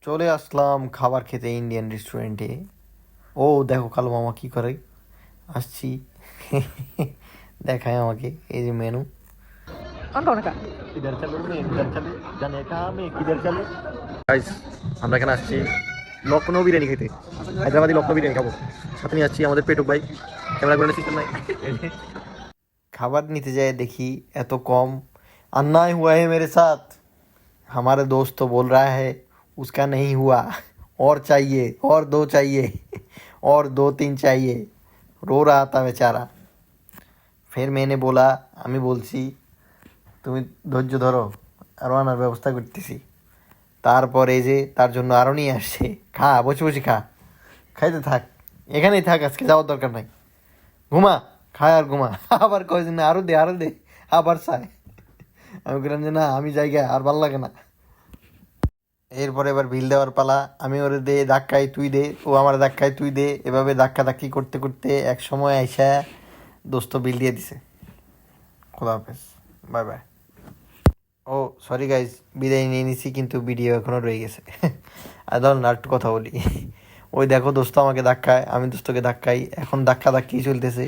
চলে আসলাম খাবার খেতে ইন্ডিয়ান রেস্টুরেন্টে। ও দেখো কালো মামা কি করে। আসছি। দেখায় আমাকে এই যে মেনু। কিধার চলে মে কিধার চলে জানে কা মে কিধার চলে। গাইস আমরা এখানে আসছি লখনৌ বিরিয়ানি খেতে। হায়দ্রাবাদি লখনৌ বিরিয়ানি খাবো। সাথে নিয়ে আসছি আমাদের পেটুক ভাই। ক্যামেরা করে সিস্টেম নাই। খাবার নিতে যায় দেখি এত কম। अन्ना हुआ है मेरे साथ। हमारे दोस्त तो बोल रहा है उसका नहीं हुआ, और चाहिए और दो चाहिए और दो तीन चाहिए। रो रहा था बेचारा। फिर मैंने बोला আমি বলছি তুমি ধৈর্য ধরো, আরও আনার ব্যবস্থা করতেছি। তারপর এই যে তার জন্য আরও নিয়ে আসছে। খা বসে বসে খা, খাইতে থাক, এখানেই থাক, আজকে যাওয়ার দরকার নাই, ঘুমা, খায় আর ঘুমা। আবার কয়েকদিন আরও দে আবার চায়। আমি বললাম যে না আমি জায়গা আর ভাল লাগে না। এরপরে এবার বিল দেওয়ার পালা। আমি ওরে দে ধাক্কাই তুই দে, ও আমার ধাক্কায় তুই দে, এভাবে ধাক্কা ধাক্কি করতে করতে এক সময় আইসা দোস্ত বিল দিয়ে দিছে। খোদা হাফেজ, বাই বাই। ও সরি গাইজ, বিদায় নিয়ে নিছি কিন্তু ভিডিও এখনও রয়ে গেছে। আর ধর না একটু কথা বলি। ওই দেখো দোস্ত আমাকে ধাক্কায়, আমি দোস্তকে ধাক্কাই, এখন ধাক্কা ধাক্কি চলতেছে।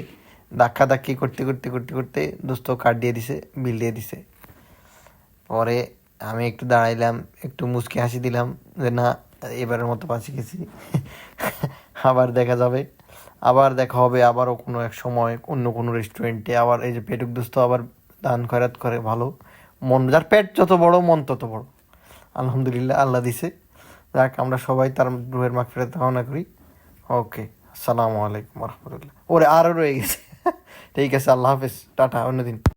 ধাক্কা ধাক্কি করতে করতে করতে করতে দোস্ত কার্ড দিয়ে দিছে, বিল দিয়ে দিছে। পরে আমি একটু দাঁড়াইলাম, একটু মুচকি হাসি দিলাম যে না এবারের মতো বাঁচি গেছি। আবার দেখা যাবে, আবার দেখা হবে আবারও কোনো এক সময় অন্য কোনো রেস্টুরেন্টে। আবার এই যে পেটুক দোস্ত আবার দান খয়রাত করে ভালো। মন যার পেট যত বড় মন তত বড়। আলহামদুলিল্লাহ আল্লাহ দিছে। যাক আমরা সবাই তার রুহের মাগফিরাত কামনা করি। ওকে, আসসালামু আলাইকুম রহমতুল্লাহ। ওরে আরও রয়ে গেছে। ঠিক আছে, আল্লাহ হাফেজ, টাটা, অন্যদিন।